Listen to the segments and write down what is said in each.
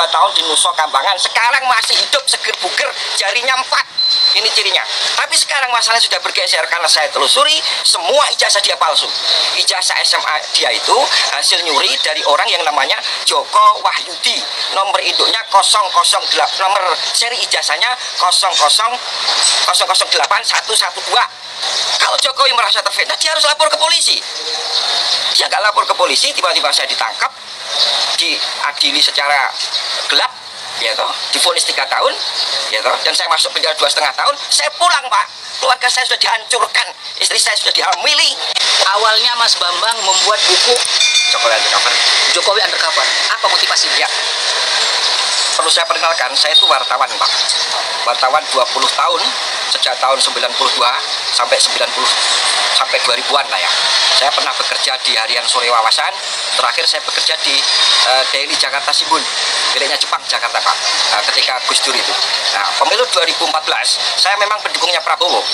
tahun di Nusa Kambangan, sekarang masih hidup seger buger, jarinya 4. Ini cirinya. Tapi sekarang masalahnya sudah bergeser karena saya telusuri semua ijazah dia palsu. Ijazah SMA dia itu hasil nyuri dari orang yang namanya Joko Wahyudi. Nomor induknya 008, nomor seri ijazahnya 0008112. Kalau Jokowi merasa terfitnah, dia harus lapor ke polisi. Dia nggak lapor ke polisi, tiba-tiba saya ditangkap, diadili secara gelap, ya toh, divonis 3 tahun, ya toh, dan saya masuk penjara 2,5 tahun. Saya pulang, Pak. Keluarga saya sudah dihancurkan, istri saya sudah dihamili. Awalnya Mas Bambang membuat buku Jokowi Undercover. Apa motivasinya? Ya. Perlu saya perkenalkan, saya itu wartawan, Pak. Wartawan 20 tahun, sejak tahun 92 sampai 2000-an lah ya. Saya pernah bekerja di Harian Sore Wawasan. Terakhir saya bekerja di Daily Jakarta Shimbun, miliknya Jepang Jakarta, Pak. Ketika Gus Dur itu. Nah, pemilu 2014, saya memang pendukungnya Prabowo,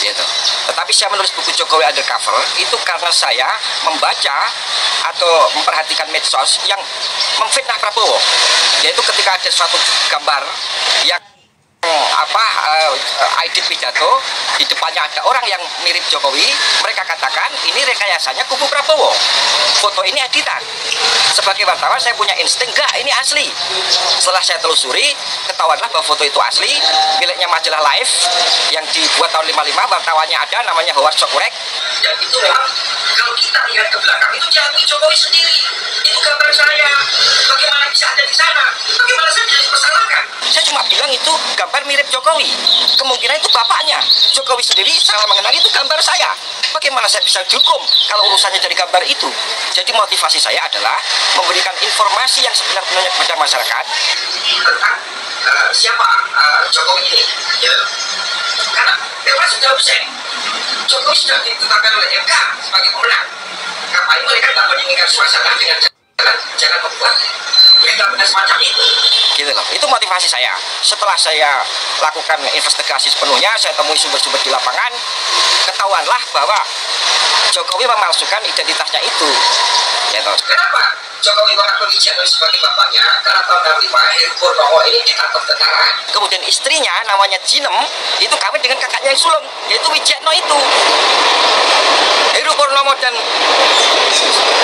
gitu. Tetapi saya menulis buku Jokowi Undercover itu karena saya membaca atau memperhatikan medsos yang memfitnah Prabowo. Yaitu ketika ada suatu gambar yang ID pidato, di depannya ada orang yang mirip Jokowi, mereka katakan ini rekayasanya kubu Prabowo, foto ini editan. Sebagai wartawan saya punya insting, enggak, ini asli. Setelah saya telusuri, ketahuanlah bahwa foto itu asli, miliknya majalah Live yang dibuat tahun 55, wartawannya ada, namanya Howard Sokurek. Dan itu memang kalau kita lihat ke belakang, itu jati Jokowi sendiri, itu gambar saya. Bagaimana bisa ada di sana? Bagaimana saya bisa dipersalahkan? Saya cuma bilang itu gambar mirip Jokowi. Kemungkinan itu bapaknya. Jokowi sendiri salah mengenali itu gambar saya. Bagaimana saya bisa dihukum kalau urusannya dari gambar itu? Jadi motivasi saya adalah memberikan informasi yang sebenar-benarnya kepada masyarakat tentang siapa Jokowi ini. Ya. Karena memang sudah usai. Jokowi sudah ditetapkan oleh MK sebagai pemenang. Ngapain mereka tidak menginginkan suasana dengan jangan membuat berita-berita semacam itu. Gitu loh. Itu motivasi saya. Setelah saya lakukan investigasi sepenuhnya, saya temui sumber-sumber di lapangan, ketahuanlah bahwa Jokowi memalsukan identitasnya itu. Gitu. Kenapa Jokowi mengaku Wijiatno sebagai bapaknya? Karena tahun lalu Pak Heru Purnomo ini ditangkap tentara. Kemudian istrinya namanya Jinem itu kawin dengan kakaknya yang sulung, yaitu Wijiatno itu. Heru Purnomo dan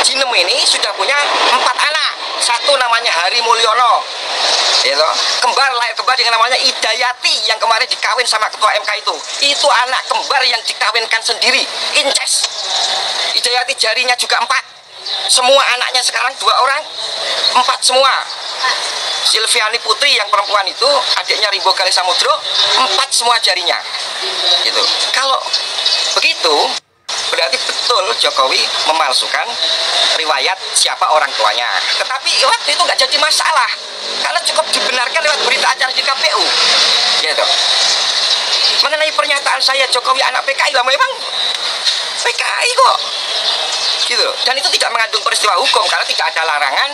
Jinem ini sudah punya 4 anak. Satu namanya Hari Mulyono, gitu. Lahir kembar dengan namanya Idayati yang kemarin dikawin sama ketua MK itu. Itu anak kembar yang dikawinkan sendiri, incest. Idayati jarinya juga 4. Semua anaknya sekarang 2 orang, 4 semua. Silviani Putri yang perempuan itu, adiknya Rimbo Galih Samudro, 4 semua jarinya. Gitu. Kalau begitu, berarti betul Jokowi memalsukan riwayat siapa orang tuanya. Tetapi waktu itu nggak jadi masalah karena cukup dibenarkan lewat berita acara di KPU. Gitu. Mengenai pernyataan saya Jokowi anak PKI, lah memang PKI kok. Gitu. Dan itu tidak mengandung peristiwa hukum karena tidak ada larangan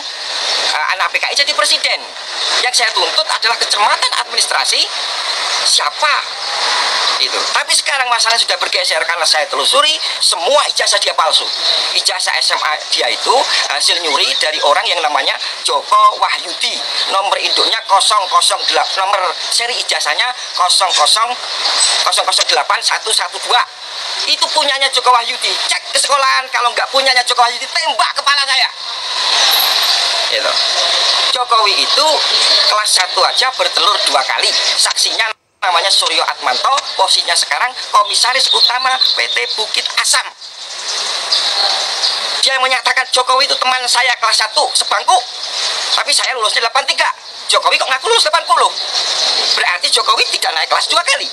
anak PKI jadi presiden. Yang saya tuntut adalah kecermatan administrasi siapa itu. Tapi sekarang masalahnya sudah bergeser karena saya telusuri semua ijazah dia palsu. Ijazah SMA dia itu hasil nyuri dari orang yang namanya Joko Wahyudi. Nomor induknya 008, nomor seri ijazahnya 0008112. Itu punyanya Joko Wahyudi. Cek ke sekolahan, kalau nggak punyanya Joko Wahyudi, tembak kepala saya. Gitu. Jokowi itu kelas 1 aja bertelur 2 kali. Saksinya namanya Suryo Atmanto, posisinya sekarang komisaris utama PT Bukit Asam. Dia menyatakan Jokowi itu teman saya kelas 1 sebangku, tapi saya lulusnya 83. Jokowi kok ngaku lulus 80? Berarti Jokowi tidak naik kelas 2 kali.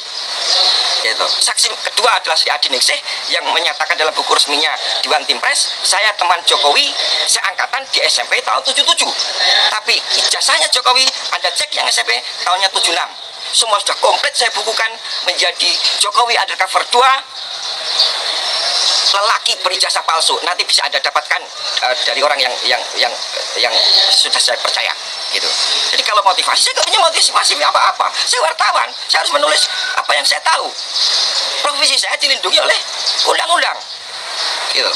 Gitu. Saksi kedua adalah Sri Adi Ningsih yang menyatakan dalam buku resminya Dewan Timpres, saya teman Jokowi seangkatan di SMP tahun 77. Tapi ijazahnya Jokowi Anda cek yang SMP tahunnya 76. Semua sudah komplit saya bukukan menjadi Jokowi Undercover 2 lelaki berijazah palsu. Nanti bisa Anda dapatkan dari orang yang sudah saya percaya gitu. Jadi kalau motivasi, saya nggak punya motivasi apa-apa. Saya wartawan, saya harus menulis apa yang saya tahu. Profesi saya dilindungi oleh undang-undang gitu.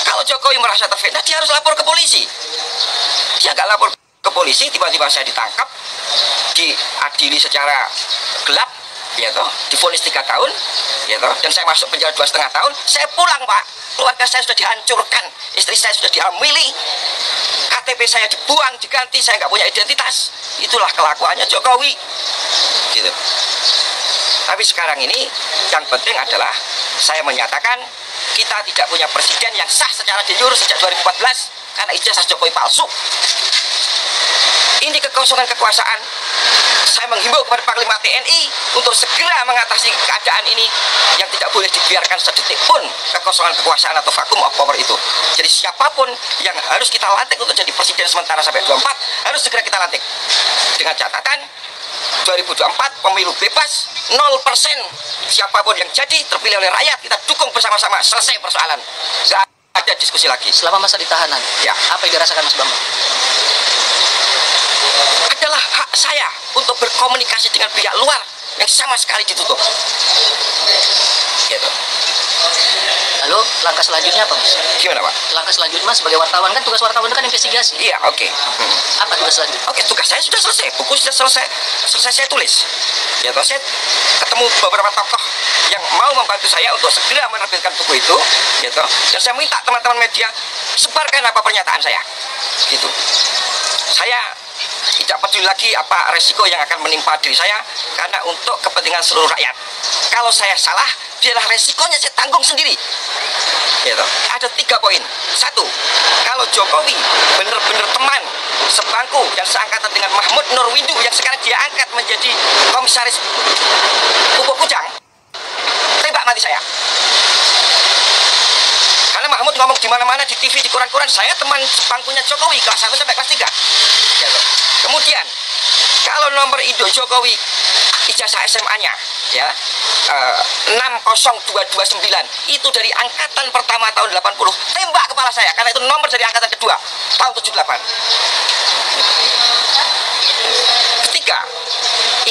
Kalau Jokowi merasa terfitnah, dia harus lapor ke polisi. Dia nggak lapor ke ke polisi, tiba-tiba saya ditangkap, diadili secara gelap, ya toh, divonis 3 tahun, ya toh, dan saya masuk penjara 2,5 tahun. Saya pulang, Pak. Keluarga saya sudah dihancurkan, istri saya sudah dihamili, KTP saya dibuang, diganti, saya nggak punya identitas. Itulah kelakuannya Jokowi, gitu. Tapi sekarang ini yang penting adalah saya menyatakan kita tidak punya presiden yang sah secara de jure sejak 2014 karena ijazah Jokowi palsu. Ini kekosongan kekuasaan. Saya menghimbau kepada Panglima TNI untuk segera mengatasi keadaan ini yang tidak boleh dibiarkan sedetik pun kekosongan kekuasaan atau vakum of power itu. Jadi siapapun yang harus kita lantik untuk jadi presiden sementara sampai 24 harus segera kita lantik. Dengan catatan 2024 pemilu bebas 0%. Siapapun yang jadi terpilih oleh rakyat kita dukung bersama-sama, selesai persoalan. Nggak ada diskusi lagi. Selama masa ditahanan, ya, apa yang dirasakan Mas Bambang? Adalah hak saya untuk berkomunikasi dengan pihak luar yang sama sekali ditutup. Gitu. Lalu langkah selanjutnya apa, Mas? Gimana, Pak? Langkah selanjutnya, Mas, sebagai wartawan kan tugas wartawan itu kan investigasi. Iya, oke. Apa tugas selanjutnya? Oke, tugas saya sudah selesai. Buku sudah selesai saya tulis. Ya, toh, saya ketemu beberapa tokoh yang mau membantu saya untuk segera menerbitkan buku itu, ya toh. Dan saya minta teman-teman media sebarkan apa pernyataan saya. Gitu. Saya tidak peduli lagi apa resiko yang akan menimpa diri saya karena untuk kepentingan seluruh rakyat. Kalau saya salah, biarlah resikonya saya tanggung sendiri. Gitu. Ada 3 poin. 1, kalau Jokowi benar-benar teman sebangku dan seangkatan dengan Mahmud Nurwindu yang sekarang dia angkat menjadi komisaris Pupuk Kujang, tembak mati saya. Karena Mahmud ngomong di mana-mana, di TV, di koran-koran, saya teman sebangkunya Jokowi kelas 1 sampai kelas 3. Gitu. Kemudian kalau nomor induk Jokowi ijazah SMA-nya ya 60229 itu dari angkatan pertama tahun 80, tembak kepala saya karena itu nomor dari angkatan kedua tahun 78. Ketiga,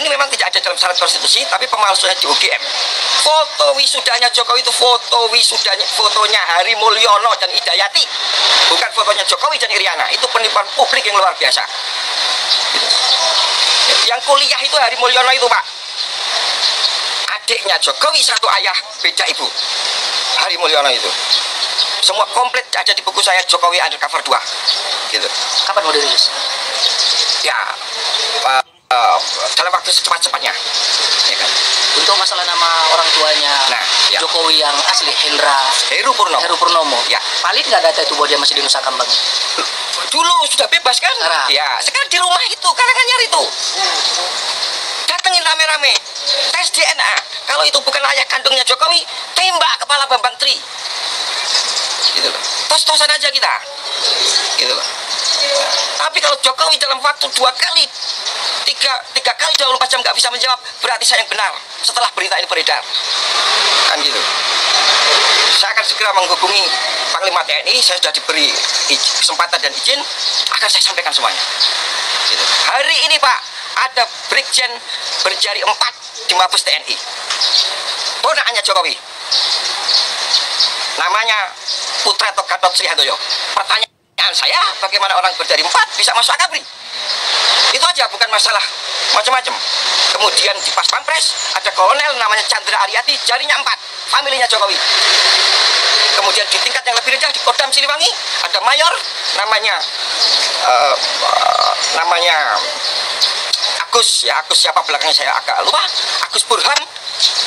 ini memang tidak ada dalam syarat konstitusi tapi pemalsuannya di UGM. Foto wisudanya Jokowi itu fotonya Hari Mulyono dan Idayati, bukan fotonya Jokowi dan Iriana. Itu penipuan publik yang luar biasa. Yang kuliah itu Hari Mulyono itu, Pak, adiknya Jokowi satu ayah beda ibu. Hari Mulyono itu semua komplit ada di buku saya Jokowi Undercover 2 gitu. Kapan mau dirilis? Ya dalam waktu secepat-cepatnya ya kan? Untuk masalah nama orang tuanya ya. Jokowi yang asli Heru Purnomo ya. Valid nggak data itu bahwa dia masih di Nusa Kambangan? Dulu sudah bebas kan? Ya, sekarang di rumah itu, Karanganyar itu. Datengin rame-rame, tes DNA. Kalau itu bukan ayah kandungnya Jokowi, tembak kepala Bambang Tri. Gitu loh. Tos-tosan aja kita. Gitu loh. Tapi kalau Jokowi dalam waktu 2 kali, 3 kali 24 jam nggak bisa menjawab, berarti saya yang benar setelah berita ini beredar. Kan gitu. Saya akan segera menghubungi Panglima TNI, saya sudah diberi kesempatan dan izin, akan saya sampaikan semuanya. Gitu. Hari ini, Pak, ada Brigjen berjari 4 di Mabes TNI. Ponakannya Jokowi. Namanya Putrato Gatot Srihandoyo. Pertanyaan saya, bagaimana orang berjari 4 bisa masuk Akabri? Itu aja, bukan masalah macam-macam. Kemudian di Pas Pampres ada kolonel namanya Chandra Aryati, jarinya 4, familinya Jokowi. Kemudian di tingkat yang lebih rendah di Kodam Siliwangi ada mayor namanya Agus, ya Agus siapa belakangnya saya agak lupa, Agus Burhan,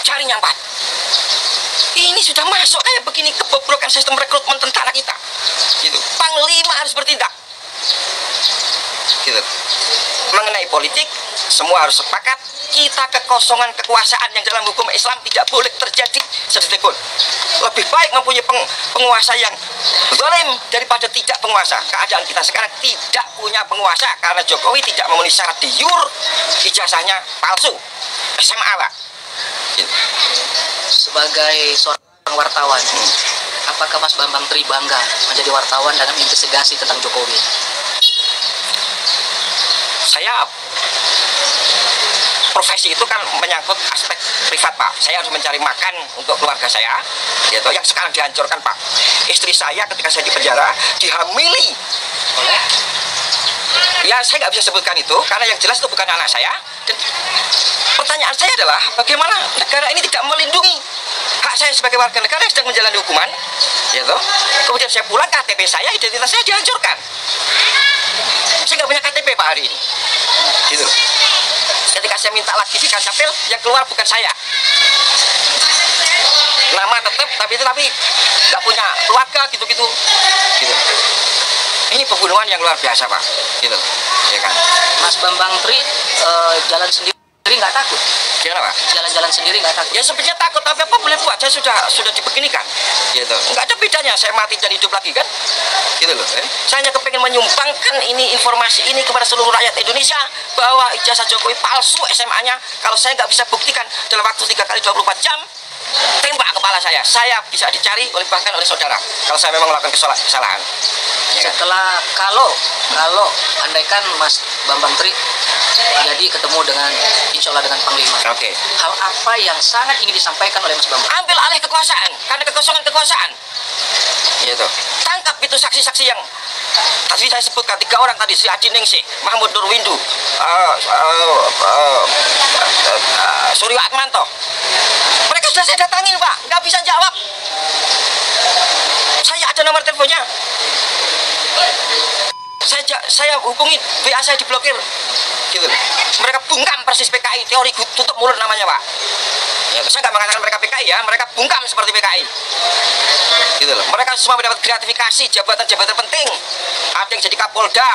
jarinya 4. Ini sudah masuk kayak begini, kebobrokan sistem rekrutmen tentara kita. Gitu. Panglima harus bertindak. Gitu. Mengenai politik, semua harus sepakat kita kekosongan kekuasaan yang dalam hukum Islam tidak boleh terjadi sedetik pun. Lebih baik mempunyai penguasa yang zalim daripada tidak penguasa. Keadaan kita sekarang tidak punya penguasa karena Jokowi tidak memenuhi syarat de jure, ijazahnya palsu, SMA, Pak. Gitu. Sebagai seorang wartawan, apakah Mas Bambang Tri bangga menjadi wartawan dalam investigasi tentang Jokowi? Saya profesi itu kan menyangkut aspek privat, Pak. Saya harus mencari makan untuk keluarga saya, gitu, yang sekarang dihancurkan, Pak. Istri saya ketika saya di penjara dihamili oleh Ya saya nggak bisa sebutkan itu karena yang jelas itu bukan anak saya. Dan pertanyaan saya adalah bagaimana negara ini tidak melindungi hak saya sebagai warga negara yang sedang menjalani hukuman, ya toh? Kemudian saya pulang, KTP saya, identitas saya dihancurkan. Saya nggak punya KTP Pak hari ini, gitu. Ketika saya minta lagi di Kancapil, yang keluar bukan saya. Nama tetap, tapi nggak punya keluarga, gitu-gitu. Gitu. Ini pembunuhan yang luar biasa Pak, gitu, ya kan? Mas Bambang Tri jalan sendiri nggak takut? Gimana Pak? Jalan-jalan sendiri nggak takut? Ya sebenarnya takut, tapi apa boleh buat? Saya sudah dibeginikan, gitu. Nggak ada bedanya saya mati dan hidup lagi kan, gitu loh. Saya hanya kepengen menyumbangkan ini informasi ini kepada seluruh rakyat Indonesia bahwa ijazah Jokowi palsu SMA-nya. Kalau saya nggak bisa buktikan dalam waktu 3 kali 24 jam, tembak kepala saya bisa dicari bahkan oleh saudara kalau saya memang melakukan kesalahan. Ya kan? Setelah kalau andaikan Mas Bambang Tri jadi ketemu dengan insya Allah dengan Panglima, Oke. hal apa yang sangat ingin disampaikan oleh Mas Bambang? Ambil alih kekuasaan karena kekosongan kekuasaan. Gitu. Tangkap itu saksi-saksi yang tadi saya sebutkan 3 orang tadi, si Adi Ningsih, Mahmud Nurwindu, Suryo Atmanto. Mereka sudah saya datangin Pak, nggak bisa jawab. Saya ada nomor teleponnya. Saya hubungi, WA saya diblokir, gitu. Mereka bungkam persis PKI, teori tutup mulut namanya Pak. Ya, saya nggak mengatakan mereka PKI ya, mereka bungkam seperti PKI, gitu loh. Mereka semua mendapat gratifikasi jabatan-jabatan penting. Ada yang jadi Kapolda,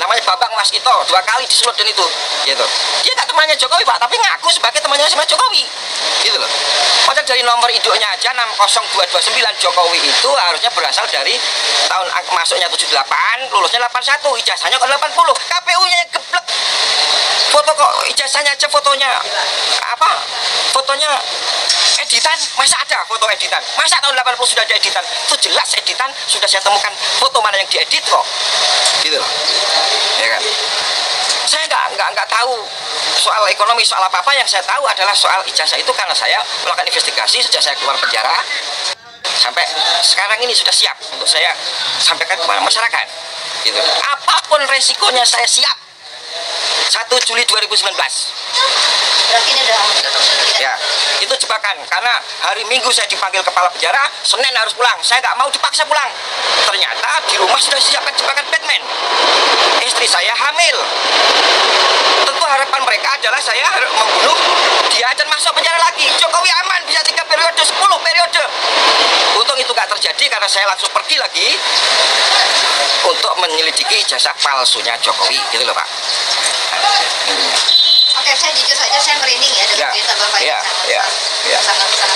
namanya Bambang Waskito, 2 kali disulut dan itu, gitu. Dia nggak temannya Jokowi Pak, tapi ngaku sebagai temannya sama Jokowi, gitu loh. Padahal dari nomor induknya aja 60229 Jokowi itu harusnya berasal dari tahun masuknya 78, lulusnya 81, ijazahnya ke 80, KPU-nya yang geblek. Foto kok ijazahnya aja fotonya editan, masa ada foto editan? Masa tahun 80 sudah ada editan? Itu jelas editan, sudah saya temukan foto mana yang diedit kok, gitu loh, ya kan? Saya nggak tahu soal ekonomi, soal apa yang saya tahu adalah soal ijazah itu karena saya melakukan investigasi sejak saya keluar penjara sampai sekarang ini sudah siap untuk saya sampaikan kepada masyarakat, gitu. Apapun resikonya saya siap. 1 Juli 2019. Berarti ini udah Ya, itu jebakan karena hari Minggu saya dipanggil kepala penjara, Senin harus pulang. Saya nggak mau dipaksa pulang. Ternyata di rumah sudah disiapkan jebakan Batman. Istri saya hamil. Tentu harapan mereka adalah saya harus membunuh dia dan masuk penjara lagi. Jokowi aman bisa 3 periode, 10 periode. Untung itu nggak terjadi karena saya langsung pergi lagi untuk menyelidiki ijazah palsunya Jokowi, gitu loh Pak. Oke, saya jujur saja saya merinding ya dengan cerita Bapak ini. Sangat berat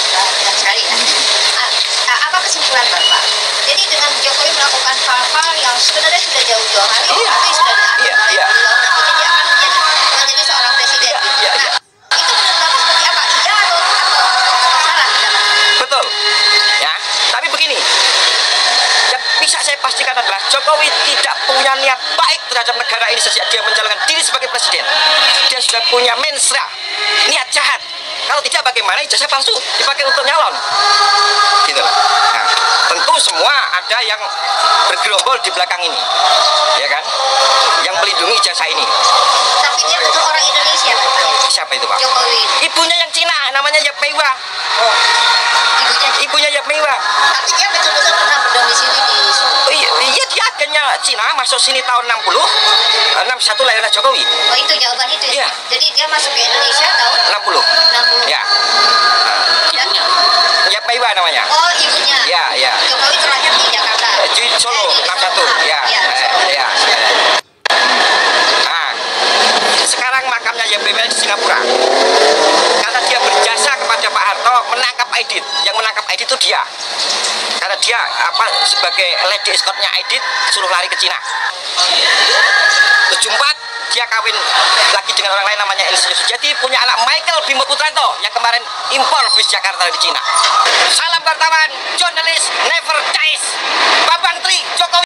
sekali ya. Apa kesimpulan Bapak? Jadi dengan Jokowi melakukan hal-hal yang sebenarnya sudah jauh-jauh hari, tapi sudah diatur oleh beliau, nantinya dia akan menjadi seorang presiden. Nah, itu menurut Bapak seperti apa? Iya atau salah pendapat? Betul. Ya, tapi begini. Yang bisa saya pastikan adalah Jokowi tidak punya niat baik terhadap negara ini sejak dia mencalonkan diri sebagai presiden. Dia sudah punya mensra, niat jahat. Kalau tidak bagaimana ijazah palsu dipakai untuk nyalon, gitu loh. Nah, tentu semua ada yang bergerombol di belakang ini, ya kan, yang melindungi ijazah ini. Tapi dia betul orang Indonesia, Bapak. Siapa itu Pak? Jokowi. Ibunya yang Cina, namanya Yap Meiwa. Ibunya Yap Meiwa. Tapi dia betul-betul pernah berdomisili di Solo. Iya, dia agennya Cina, masuk sini tahun 61 lahirnya Jokowi. Oh, itu jawaban itu ya? Iya. Jadi dia masuk ke Indonesia tahun 60. 60. Ya. Ibunya? Yap Meiwa namanya. Oh, ibunya. Ya. Jokowi terakhir di Jakarta. Di Solo, 61. Ya. Ya. Nah, sekarang makamnya Yap Meiwa di Singapura. Karena dia berjasa kepada Pak Harto menangkap Aidit. Yang menangkap Aidit itu dia. Karena dia sebagai lady escortnya Aidit suruh lari ke Cina. 74 dia kawin lagi dengan orang lain namanya Insinyur Sujati, punya anak Michael Bimo Putranto yang kemarin impor bis Jakarta di Cina. Salam wartawan, jurnalis never dies. Bambang Tri, Jokowi.